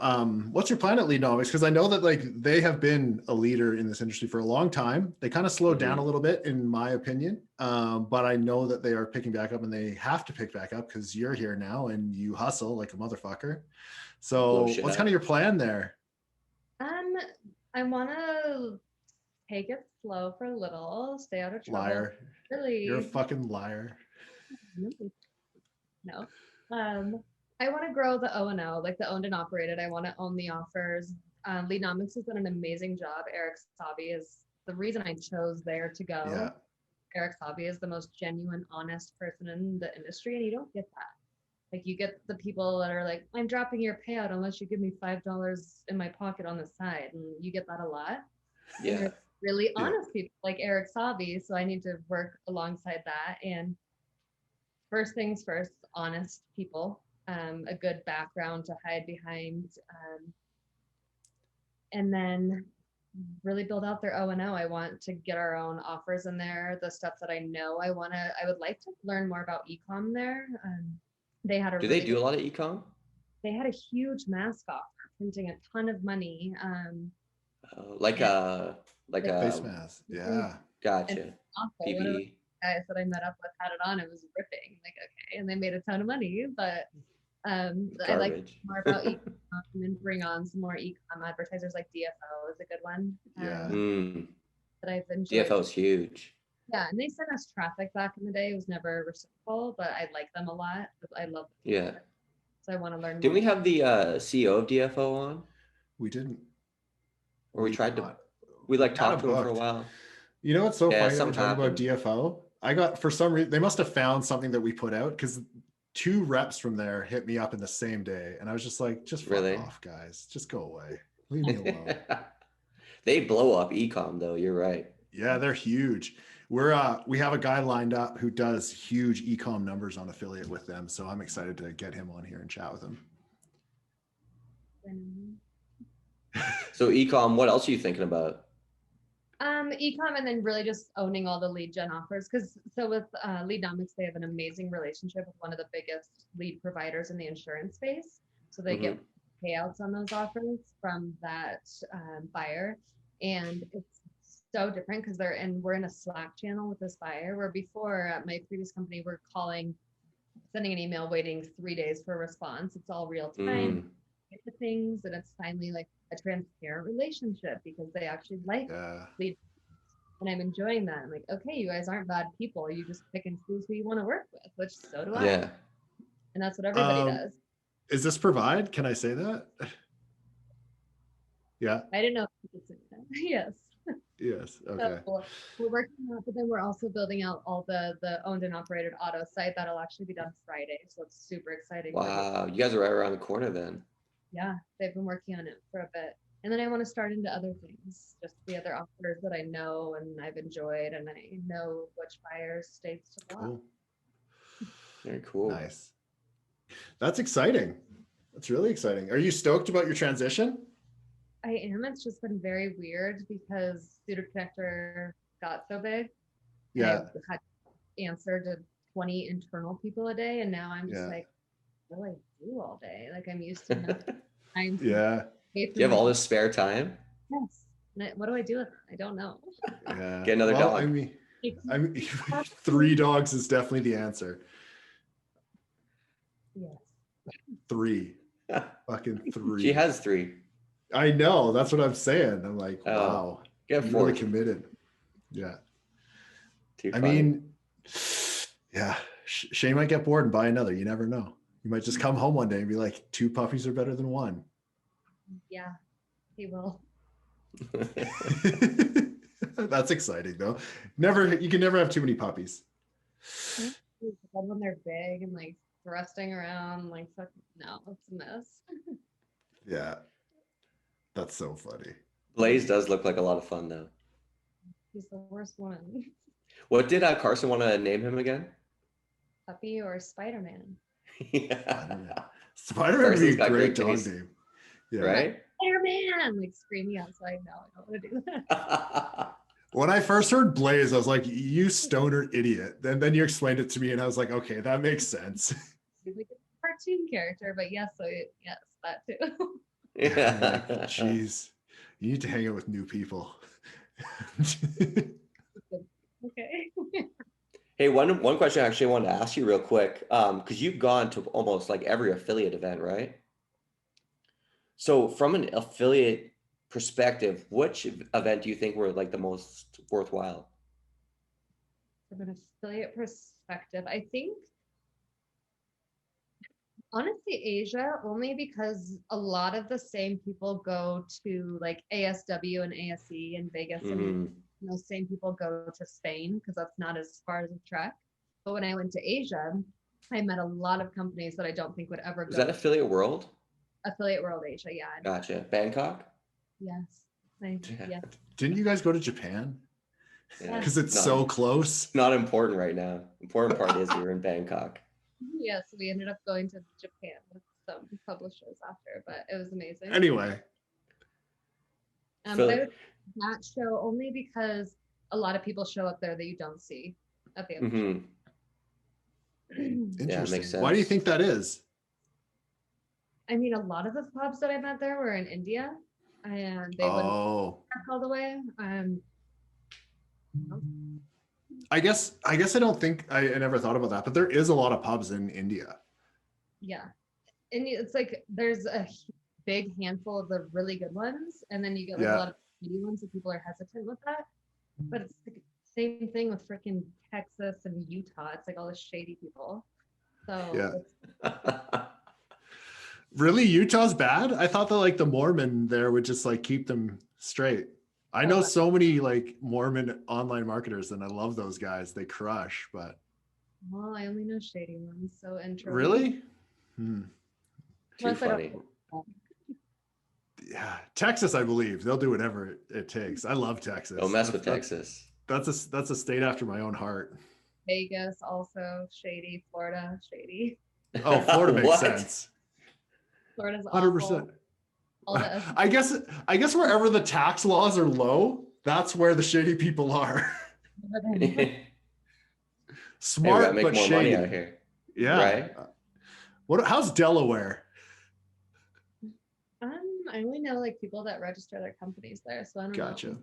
What's your plan at Leadnomics? Because I know that like they have been a leader in this industry for a long time. They kind of slowed down a little bit, in my opinion. But I know that they are picking back up, and they have to pick back up because you're here now and you hustle like a motherfucker. So what's kind of your plan there? I want to take it slow for a little, stay out of trouble. Liar. Really? You're a fucking liar. No. I want to grow the O&O, like the owned and operated. I want to own the offers. Leadnomics has done an amazing job. Eric Savi is the reason I chose there to go. Yeah. Eric Savi is the most genuine, honest person in the industry, and you don't get that. Like you get the people that are like, I'm dropping your payout unless you give me $5 in my pocket on the side, and you get that a lot. Yeah. Really honest people like Eric Savi, so I need to work alongside that. And first things first, honest people, a good background to hide behind, and then really build out their O&O. I want to get our own offers in there, the stuff that I know I would like to learn more about e-com there. They had Do they do a lot of e-com? They had a huge mask offer, printing a ton of money. Like a face mask. Yeah. Gotcha. PPE. Guys that I met up with had it on. It was ripping. Like, okay, and they made a ton of money, but I like more about e-com and bring on some more e-com advertisers. Like DFO is a good one. Yeah. That I've enjoyed. DFO is huge. Yeah, and they sent us traffic back in the day. It was never reciprocal, but I like them a lot. I love them. Yeah. So I want to learn. Didn't we have the CEO of DFO on? We didn't. Or we tried to. We like talked to him for a while. You know what's so funny that we're talking about DFO? I got, for some reason, they must have found something that we put out, because 2 reps from there hit me up in the same day. And I was just like, just fuck Really? off, guys. Just go away. Leave me alone. They blow up ecom though. You're right. Yeah, they're huge. We have a guy lined up who does huge ecom numbers on affiliate with them. So I'm excited to get him on here and chat with him. So ecom, what else are you thinking about? Ecom, and then really just owning all the lead gen offers. Because so with Leadonomics, they have an amazing relationship with one of the biggest lead providers in the insurance space. So they get payouts on those offers from that buyer, and it's so different because we're in a Slack channel with this buyer. Where before at my previous company, we're sending an email, waiting 3 days for a response. It's all real time. The things, and it's finally like a transparent relationship because they actually like lead, and I'm enjoying that. I'm like, okay, you guys aren't bad people. You just pick and choose who you want to work with, which so do I. Yeah. And that's what everybody does. Is this Provide? Can I say that? Yeah. I didn't know if you could say that. Yes. Yes. Okay. So we're working on it, but then we're also building out all the owned and operated auto site that'll actually be done Friday. So it's super exciting. Wow, you guys are right around the corner then. Yeah, they've been working on it for a bit. And then I want to start into other things, just the other offers that I know and I've enjoyed, and I know which buyers states to block. Cool. Very cool. Nice. That's exciting. That's really exciting. Are you stoked about your transition? I am. It's just been very weird because Suitor Connector got so big. Yeah. I had to answer to 20 internal people a day, and now I'm just like, what do I do all day? Like I'm used to nothing. Yeah. Do you have all this spare time? Yes. What do I do with it? I don't know. Yeah. Get another dog. I mean, 3 dogs is definitely the answer. Yes. 3. Fucking 3. She has 3. I know. That's what I'm saying. I'm like, wow. Get You're 4. really committed. Yeah. Too I funny. mean, yeah. Shane might get bored and buy another. You never know. You might just come home one day and be like, 2 puppies are better than 1. Yeah, he will. That's exciting though. You can never have too many puppies. When they're big and like thrusting around, like no, it's a mess. Yeah. That's so funny. Blaze does look like a lot of fun though. He's the worst one. What did Carson want to name him again? Puppy or Spider-Man? Spider-Man would be a Carson's got great great dog taste. name. Yeah. Right? Spider-Man, like screaming outside. No, I don't want to do that. When I first heard Blaze, I was like, you stoner idiot. Then you explained it to me and I was like, okay, that makes sense. He's like a cartoon character, but yes, yes, that too. Yeah. Jeez, you need to hang out with new people. Okay. Hey, one question I actually wanted to ask you real quick, because you've gone to almost like every affiliate event, right? So from an affiliate perspective, which event do you think were like the most worthwhile? From an affiliate perspective, I think honestly Asia, only because a lot of the same people go to like ASW and ASE in Vegas, and those same people go to Spain because that's not as far as a trek. But when I went to Asia, I met a lot of companies that I don't think would ever go. Is that Affiliate World? Affiliate World Asia, yeah. Gotcha. Bangkok? Yes. Yes. Didn't you guys go to Japan? Yeah. Because it's so close. Not important right now. Important part is you're in Bangkok. Yes, we ended up going to Japan with some publishers after, but it was amazing. Anyway. But I would that show only because a lot of people show up there that you don't see at the other show. Interesting. Yeah, it makes sense. Why do you think that is? I mean, a lot of the pubs that I met there were in India, and they wouldn't all the way. I guess I don't think I never thought about that, but there is a lot of pubs in India. Yeah, and it's like there's a big handful of the really good ones, and then you get like a lot of shitty ones that people are hesitant with that. But it's the same thing with freaking Texas and Utah. It's like all the shady people. So Really, Utah's bad? I thought that like the Mormon there would just like keep them straight. I know so many like Mormon online marketers, and I love those guys. They crush, but Oh, I only know shady ones. So intro. Really? Hmm. Too Unless I don't- funny. Yeah, Texas, I believe they'll do whatever it takes. I love Texas. Don't mess with That's- Texas. That's a state after my own heart. Vegas also shady. Florida shady. Oh, Florida makes What? sense. Florida's 100%. awful. All the I guess wherever the tax laws are low, that's where the shady people are. Smart gotta make but more shady. money out here. Yeah. Right? How's Delaware? I only know like people that register their companies there, so I don't Gotcha. know.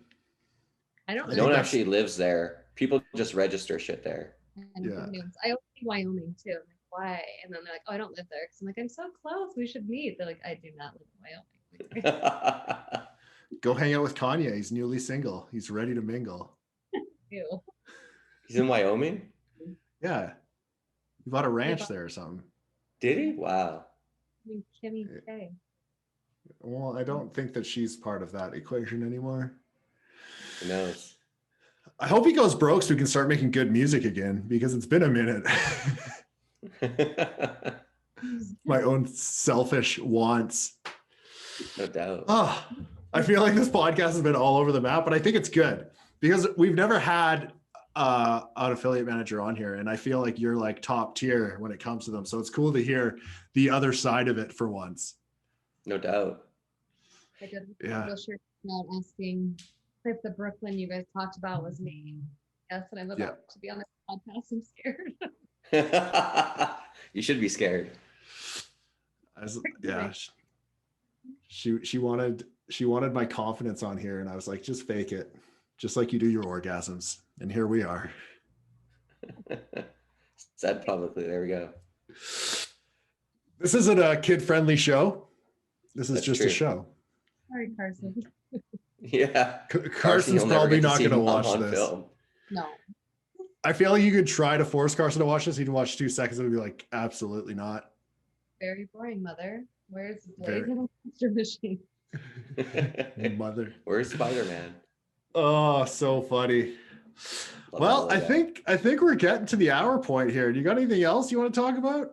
I don't I No think one know. that's- actually lives there. People just register shit there. And Yeah. news. I only see Wyoming too. I'm like, why? And then they're like, oh, I don't live there. Because I'm like, I'm so close. We should meet. They're like, I do not live in Wyoming. Go hang out with Kanye. He's newly single. He's ready to mingle. Ew. He's in Wyoming? Yeah. He bought a ranch there or something. Did he? Wow. I mean, Kimmy K. Well, I don't think that she's part of that equation anymore. Who knows? I hope he goes broke so we can start making good music again because it's been a minute. My own selfish wants. No doubt. Oh, I feel like this podcast has been all over the map, but I think it's good because we've never had an affiliate manager on here. And I feel like you're like top tier when it comes to them. So it's cool to hear the other side of it for once. No doubt. I did Yeah. a share out asking if the Brooklyn you guys talked about was me. Yes, and I'm about Yeah. to be on this podcast. I'm scared. You should be scared. Yeah. She wanted my confidence on here, and I was like, just fake it, just like you do your orgasms. And here we are. Said publicly. There we go. This isn't a kid-friendly show. This is That's just true. a show. Sorry, Carson. Yeah. Carson's you'll never probably get to not see going to Mom watch on this. film. No. I feel like you could try to force Carson to watch this. He'd watch 2 seconds and would be like, absolutely not. Very boring, mother. Where's the Very- Blade and the Monster Machine? Mother. Where's Spider-Man? Oh, so funny. Love Well, that logo. I think we're getting to the hour point here. Do you got anything else you want to talk about?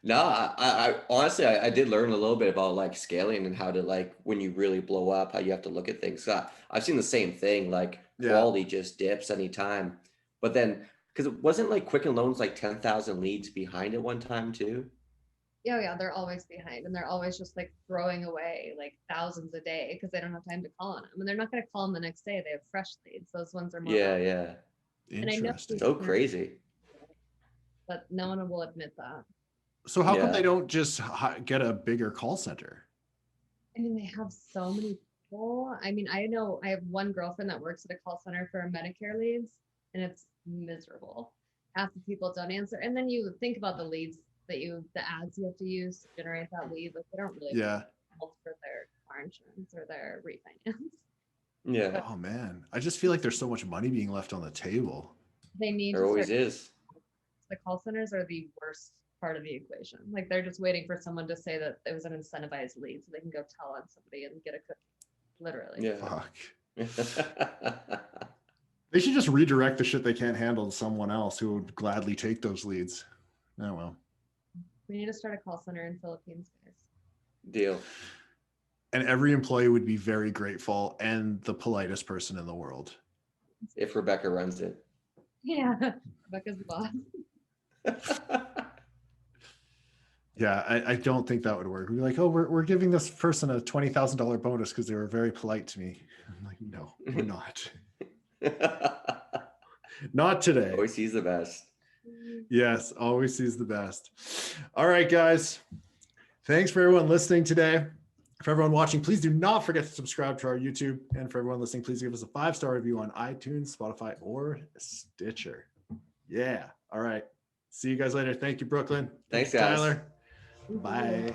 No, I honestly, I did learn a little bit about like scaling and how to like when you really blow up, how you have to look at things. I've seen the same thing, like Yeah. quality just dips anytime. But then, because it wasn't like Quicken Loans like 10,000 leads behind at one time too. Yeah, they're always behind, and they're always just like throwing away like thousands a day because they don't have time to call on them, and they're not going to call them the next day. They have fresh leads. Those ones are more. Yeah, valuable. yeah. And I know Interesting. So crazy. But no one will admit that. So how come Yeah. they don't just get a bigger call center? I mean, they have so many people. I mean, I know I have one girlfriend that works at a call center for Medicare leads, and it's miserable. Half the people don't answer. And then you think about the leads the ads you have to use to generate that lead. Like they don't really Yeah. help for their car insurance or their refinance. Yeah, Oh man, I just feel like there's so much money being left on the table. They need there to always start, is. the call centers are the worst part of the equation. Like they're just waiting for someone to say that it was an incentivized lead so they can go tell on somebody and get a cookie. Literally. Yeah. Fuck. They should just redirect the shit they can't handle to someone else who would gladly take those leads. Oh well. We need to start a call center in Philippines, guys. Deal. And every employee would be very grateful and the politest person in the world. If Rebecca runs it. Yeah. Rebecca's the boss. Yeah, I don't think that would work. We'd be like, oh, we're giving this person a $20,000 bonus because they were very polite to me. I'm like, no, we're not. Not today. Always sees the best. Yes, always sees the best. All right, guys. Thanks for everyone listening today. For everyone watching, please do not forget to subscribe to our YouTube. And for everyone listening, please give us a 5-star review on iTunes, Spotify, or Stitcher. Yeah. All right. See you guys later. Thank you, Brooklyn. Thanks, Thank you, guys. Tyler. Bye.